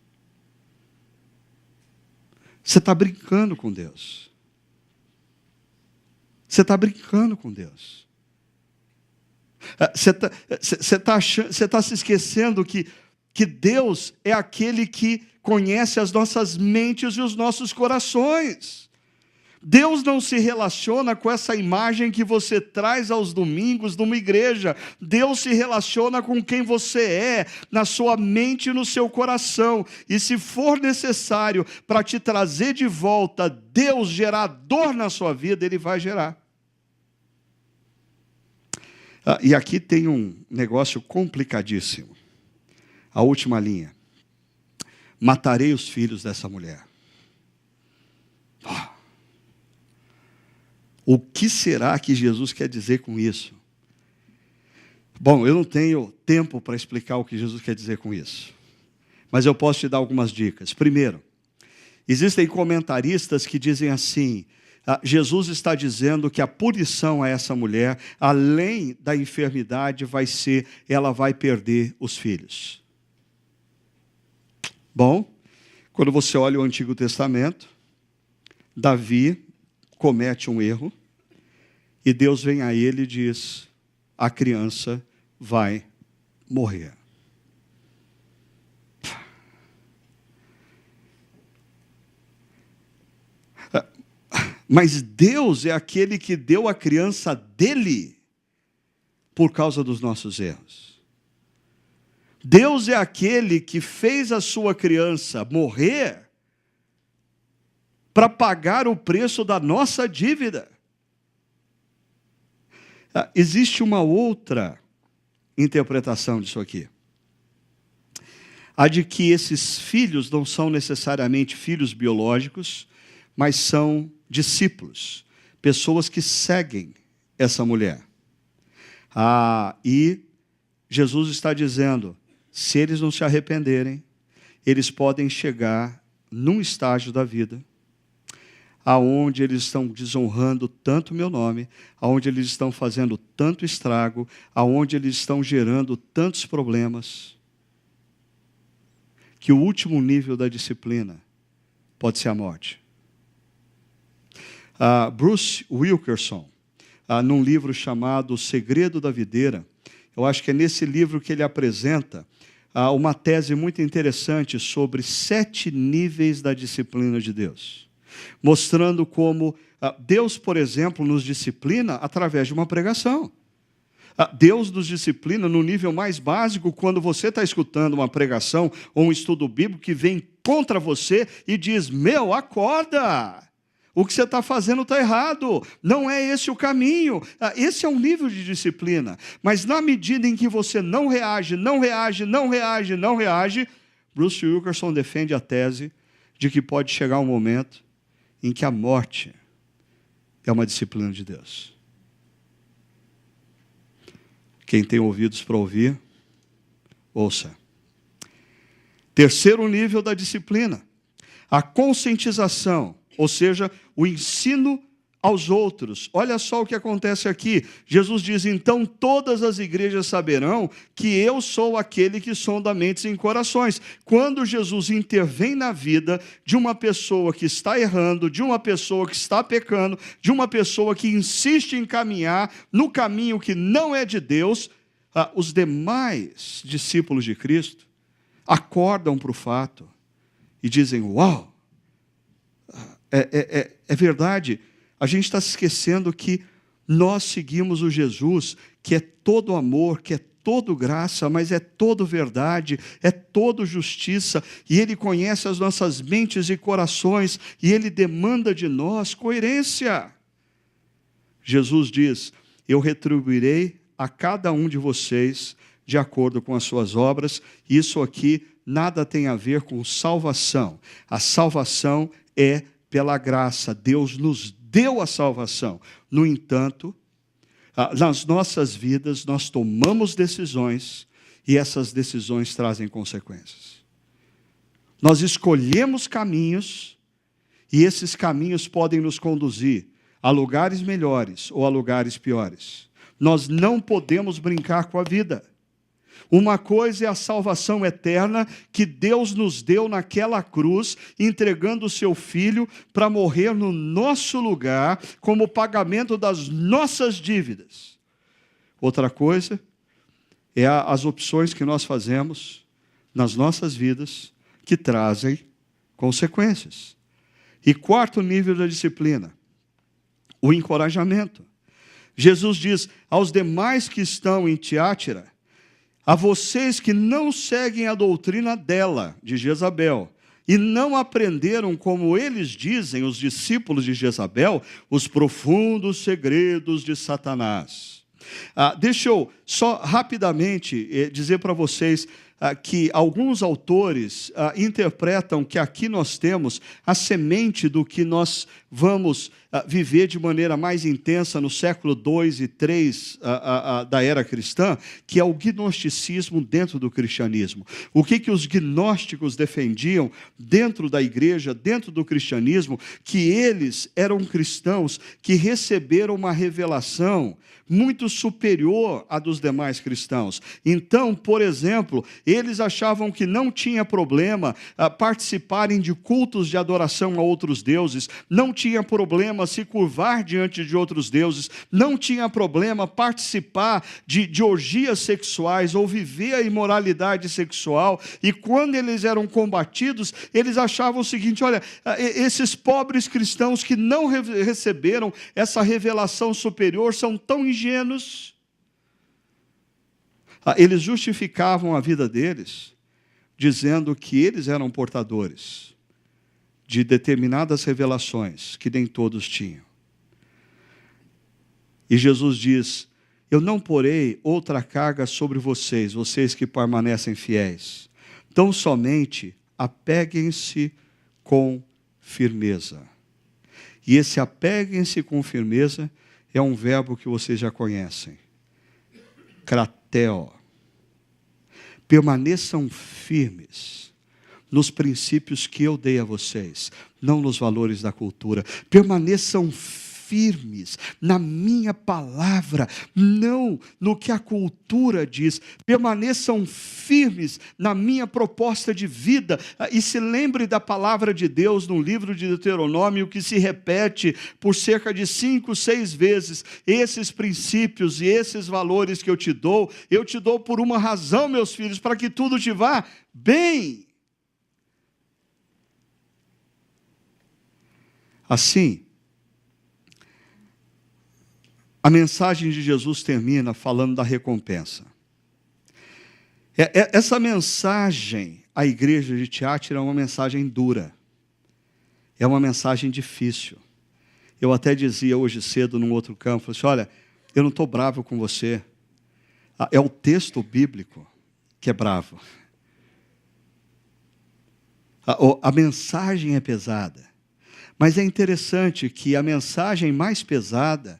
Você está brincando com Deus. Você está brincando com Deus. Você está se esquecendo que Deus é aquele que conhece as nossas mentes e os nossos corações. Deus não se relaciona com essa imagem que você traz aos domingos numa igreja. Deus se relaciona com quem você é, na sua mente e no seu coração. E se for necessário para te trazer de volta, Deus gerar dor na sua vida, Ele vai gerar. E aqui tem um negócio complicadíssimo. A última linha. Matarei os filhos dessa mulher. O que será que Jesus quer dizer com isso? Bom, eu não tenho tempo para explicar o que Jesus quer dizer com isso. Mas eu posso te dar algumas dicas. Primeiro, existem comentaristas que dizem assim: Jesus está dizendo que a punição a essa mulher, além da enfermidade, vai ser, ela vai perder os filhos. Bom, quando você olha o Antigo Testamento, Davi comete um erro, e Deus vem a ele e diz: a criança vai morrer. Mas Deus é aquele que deu a criança dele por causa dos nossos erros. Deus é aquele que fez a sua criança morrer para pagar o preço da nossa dívida. Existe uma outra interpretação disso aqui. A de que esses filhos não são necessariamente filhos biológicos, mas são discípulos, pessoas que seguem essa mulher. E Jesus está dizendo, se eles não se arrependerem, eles podem chegar num estágio da vida aonde eles estão desonrando tanto o meu nome, aonde eles estão fazendo tanto estrago, aonde eles estão gerando tantos problemas, que o último nível da disciplina pode ser a morte. Bruce Wilkerson, num livro chamado O Segredo da Videira, eu acho que é nesse livro que ele apresenta uma tese muito interessante sobre 7 níveis da disciplina de Deus. Mostrando como Deus, por exemplo, nos disciplina através de uma pregação. Deus nos disciplina no nível mais básico, quando você está escutando uma pregação ou um estudo bíblico que vem contra você e diz: meu, acorda! O que você está fazendo está errado, não é esse o caminho. Esse é um nível de disciplina. Mas na medida em que você não reage, Bruce Wilkerson defende a tese de que pode chegar um momento em que a morte é uma disciplina de Deus. Quem tem ouvidos para ouvir, ouça. Terceiro nível da disciplina, a conscientização, ou seja, o ensino aos outros. Olha só o que acontece aqui. Jesus diz: então todas as igrejas saberão que eu sou aquele que sonda mentes e corações. Quando Jesus intervém na vida de uma pessoa que está errando, de uma pessoa que está pecando, de uma pessoa que insiste em caminhar no caminho que não é de Deus, os demais discípulos de Cristo acordam para o fato e dizem: uau, é verdade. A gente está se esquecendo que nós seguimos o Jesus que é todo amor, que é todo graça, mas é todo verdade, é todo justiça, e Ele conhece as nossas mentes e corações, e Ele demanda de nós coerência. Jesus diz: eu retribuirei a cada um de vocês de acordo com as suas obras. Isso aqui nada tem a ver com salvação. A salvação é pela graça. Deus nos deu a salvação. No entanto, nas nossas vidas, nós tomamos decisões e essas decisões trazem consequências. Nós escolhemos caminhos e esses caminhos podem nos conduzir a lugares melhores ou a lugares piores. Nós não podemos brincar com a vida. Uma coisa é a salvação eterna que Deus nos deu naquela cruz, entregando o seu Filho para morrer no nosso lugar, como pagamento das nossas dívidas. Outra coisa é as opções que nós fazemos nas nossas vidas, que trazem consequências. E quarto nível da disciplina, o encorajamento. Jesus diz aos demais que estão em Tiátira: a vocês que não seguem a doutrina dela, de Jezabel, e não aprenderam, como eles dizem, os discípulos de Jezabel, os profundos segredos de Satanás. Deixa eu só rapidamente dizer para vocês que alguns autores interpretam que aqui nós temos a semente do que nós vamos viver de maneira mais intensa no século II e III da era cristã, que é o gnosticismo dentro do cristianismo. O que os gnósticos defendiam dentro da igreja, dentro do cristianismo, que eles eram cristãos que receberam uma revelação muito superior à dos demais cristãos. Então, por exemplo, eles achavam que não tinha problema participarem de cultos de adoração a outros deuses, não tinha problema se curvar diante de outros deuses, não tinha problema participar de orgias sexuais ou viver a imoralidade sexual, e quando eles eram combatidos, eles achavam o seguinte: olha, esses pobres cristãos que não receberam essa revelação superior são tão ingênuos. Eles justificavam a vida deles dizendo que eles eram portadores de determinadas revelações que nem todos tinham. E Jesus diz: eu não porei outra carga sobre vocês, vocês que permanecem fiéis. Tão somente apeguem-se com firmeza. E esse apeguem-se com firmeza é um verbo que vocês já conhecem. Krateo. Permaneçam firmes nos princípios que eu dei a vocês, não nos valores da cultura. Permaneçam firmes na minha palavra, não no que a cultura diz. Permaneçam firmes na minha proposta de vida. E se lembre da palavra de Deus no livro de Deuteronômio, que se repete por cerca de 5, 6 vezes. Esses princípios e esses valores que eu te dou por uma razão, meus filhos, para que tudo te vá bem. Assim, a mensagem de Jesus termina falando da recompensa. Essa mensagem à igreja de Tiatira é uma mensagem dura. É uma mensagem difícil. Eu até dizia hoje cedo num outro campo, assim, olha, eu não estou bravo com você. É o texto bíblico que é bravo. A mensagem é pesada. Mas é interessante que a mensagem mais pesada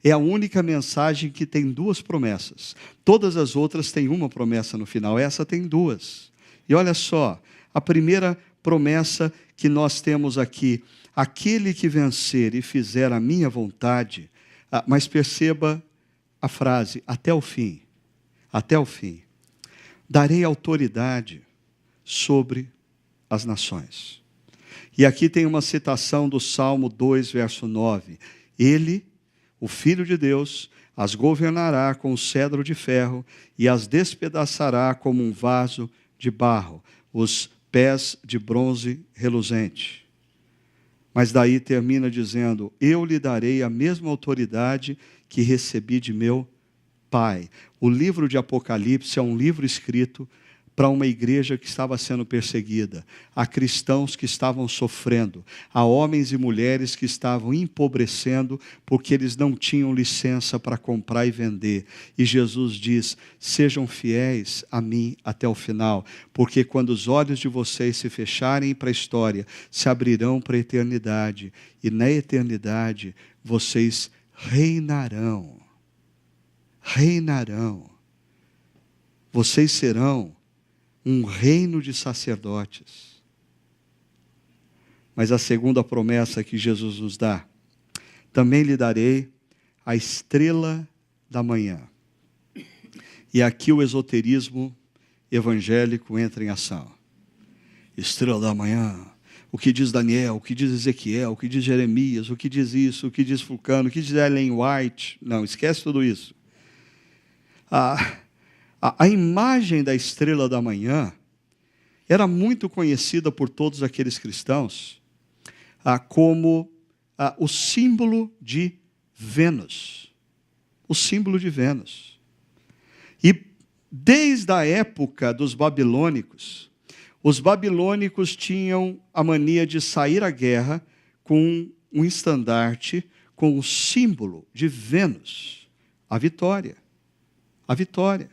é a única mensagem que tem 2 promessas. Todas as outras têm uma promessa no final, essa tem 2. E olha só, a primeira promessa que nós temos aqui: aquele que vencer e fizer a minha vontade, mas perceba a frase, até o fim, darei autoridade sobre as nações. E aqui tem uma citação do Salmo 2, verso 9. Ele, o Filho de Deus, as governará com o cedro de ferro e as despedaçará como um vaso de barro, os pés de bronze reluzente. Mas daí termina dizendo: eu lhe darei a mesma autoridade que recebi de meu Pai. O livro de Apocalipse é um livro escrito para uma igreja que estava sendo perseguida, a cristãos que estavam sofrendo, a homens e mulheres que estavam empobrecendo porque eles não tinham licença para comprar e vender. E Jesus diz: sejam fiéis a mim até o final, porque quando os olhos de vocês se fecharem para a história, se abrirão para a eternidade, e na eternidade vocês reinarão. Vocês serão um reino de sacerdotes. Mas a segunda promessa que Jesus nos dá: também lhe darei a estrela da manhã. E aqui o esoterismo evangélico entra em ação. Estrela da manhã, o que diz Daniel, o que diz Ezequiel, o que diz Jeremias, o que diz isso, o que diz fulcano, o que diz Ellen White. Não, esquece tudo isso. A imagem da estrela da manhã era muito conhecida por todos aqueles cristãos como o símbolo de Vênus. O símbolo de Vênus. E desde a época dos babilônicos, os babilônicos tinham a mania de sair à guerra com um estandarte com o símbolo de Vênus A vitória. A vitória.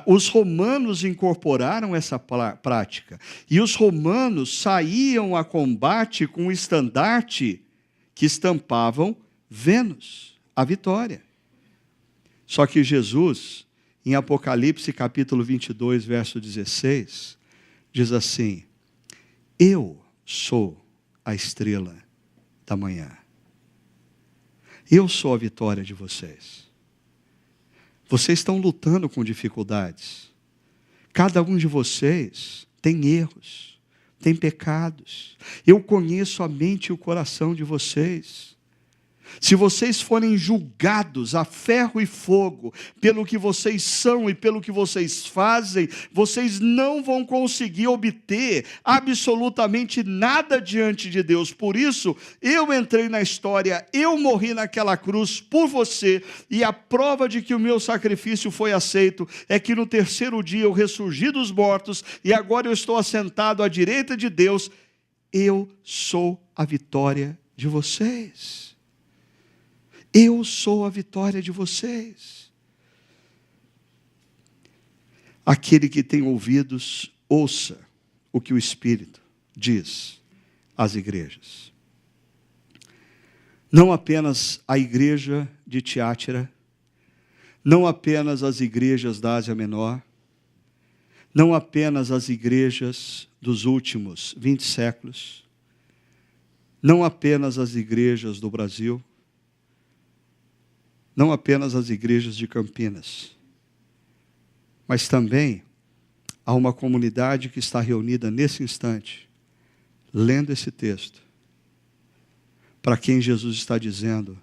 Os romanos incorporaram essa prática. E os romanos saíam a combate com um estandarte que estampavam Vênus, a vitória. Só que Jesus, em Apocalipse capítulo 22, verso 16, diz assim: eu sou a estrela da manhã. Eu sou a vitória de vocês. Vocês estão lutando com dificuldades. Cada um de vocês tem erros, tem pecados. Eu conheço a mente e o coração de vocês. Se vocês forem julgados a ferro e fogo pelo que vocês são e pelo que vocês fazem, vocês não vão conseguir obter absolutamente nada diante de Deus. Por isso, eu entrei na história, eu morri naquela cruz por você, e a prova de que o meu sacrifício foi aceito é que no terceiro dia eu ressurgi dos mortos e agora eu estou assentado à direita de Deus. Eu sou a vitória de vocês. Eu sou a vitória de vocês. Aquele que tem ouvidos, ouça o que o Espírito diz às igrejas. Não apenas a igreja de Tiátira, não apenas as igrejas da Ásia Menor, não apenas as igrejas dos últimos 20 séculos, não apenas as igrejas do Brasil, não apenas as igrejas de Campinas, mas também há uma comunidade que está reunida nesse instante, lendo esse texto, para quem Jesus está dizendo: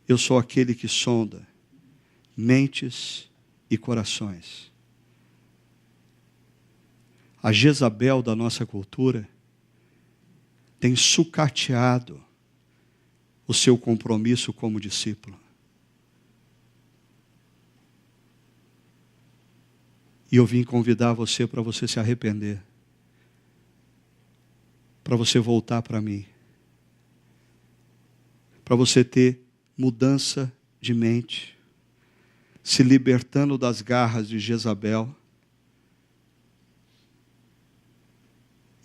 eu sou aquele que sonda mentes e corações. A Jezabel da nossa cultura tem sucateado o seu compromisso como discípulo. E eu vim convidar você para você se arrepender, para você voltar para mim, para você ter mudança de mente, se libertando das garras de Jezabel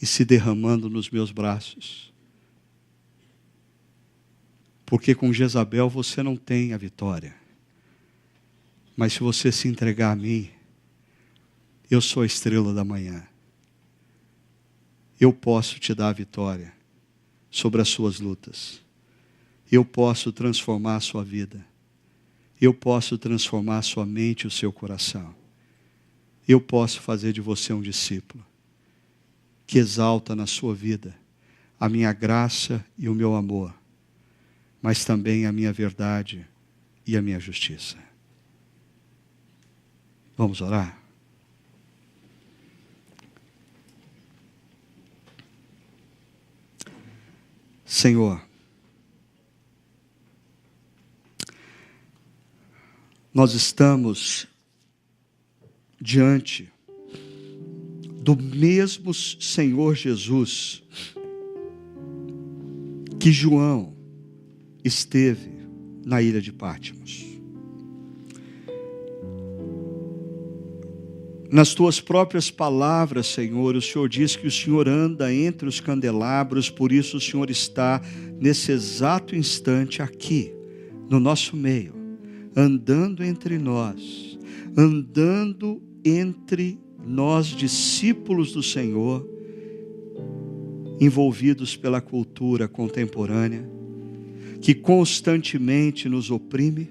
e se derramando nos meus braços. Porque com Jezabel você não tem a vitória. Mas se você se entregar a mim, eu sou a estrela da manhã. Eu posso te dar a vitória sobre as suas lutas. Eu posso transformar a sua vida. Eu posso transformar a sua mente e o seu coração. Eu posso fazer de você um discípulo que exalta na sua vida a minha graça e o meu amor, mas também a minha verdade e a minha justiça. Vamos orar? Senhor, nós estamos diante do mesmo Senhor Jesus que João esteve na ilha de Patmos. Nas tuas próprias palavras, Senhor, o Senhor diz que o Senhor anda entre os candelabros, por isso o Senhor está nesse exato instante aqui, no nosso meio, andando entre nós, discípulos do Senhor, envolvidos pela cultura contemporânea, que constantemente nos oprime,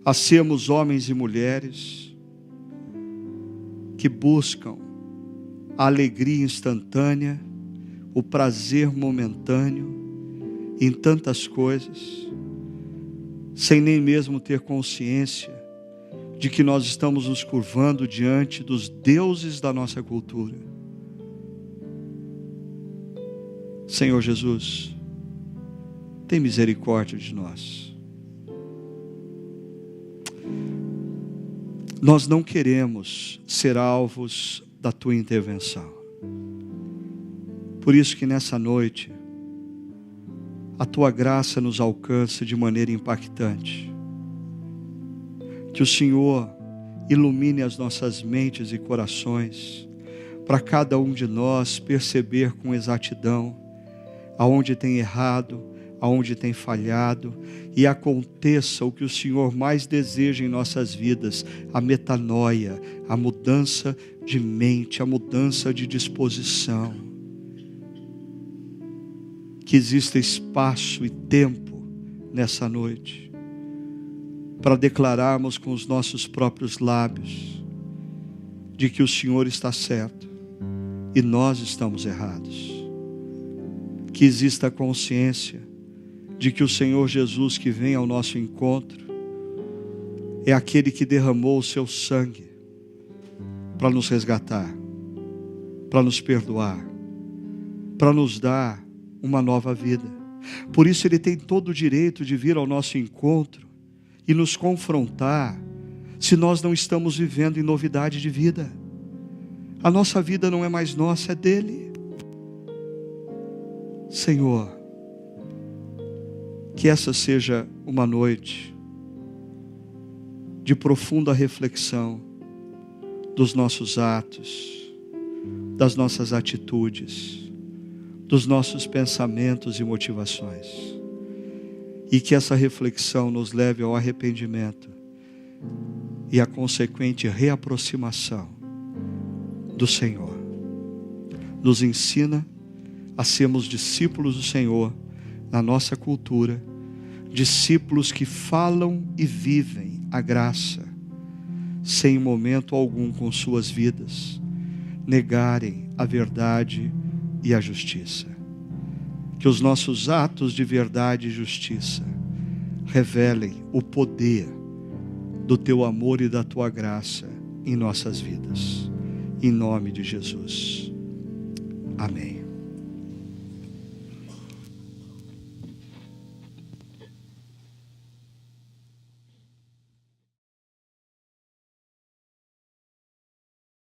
a sermos homens e mulheres que buscam a alegria instantânea, o prazer momentâneo em tantas coisas, sem nem mesmo ter consciência de que nós estamos nos curvando diante dos deuses da nossa cultura. Senhor Jesus, tem misericórdia de nós. Nós não queremos ser alvos da tua intervenção. Por isso que nessa noite, a tua graça nos alcance de maneira impactante. Que o Senhor ilumine as nossas mentes e corações, para cada um de nós perceber com exatidão aonde tem errado, aonde tem falhado, e aconteça o que o Senhor mais deseja em nossas vidas, a metanoia, a mudança de mente, a mudança de disposição. Que exista espaço e tempo nessa noite, para declararmos com os nossos próprios lábios, de que o Senhor está certo, e nós estamos errados. Que exista a consciência de que o Senhor Jesus que vem ao nosso encontro é aquele que derramou o seu sangue para nos resgatar, para nos perdoar, para nos dar uma nova vida. Por isso Ele tem todo o direito de vir ao nosso encontro e nos confrontar se nós não estamos vivendo em novidade de vida. A nossa vida não é mais nossa, é dele. Senhor, que essa seja uma noite de profunda reflexão dos nossos atos, das nossas atitudes, dos nossos pensamentos e motivações. E que essa reflexão nos leve ao arrependimento e à consequente reaproximação do Senhor. Nos ensina a sermos discípulos do Senhor na nossa cultura, discípulos que falam e vivem a graça, sem em momento algum com suas vidas negarem a verdade e a justiça. Que os nossos atos de verdade e justiça revelem o poder do teu amor e da tua graça em nossas vidas. Em nome de Jesus. Amém.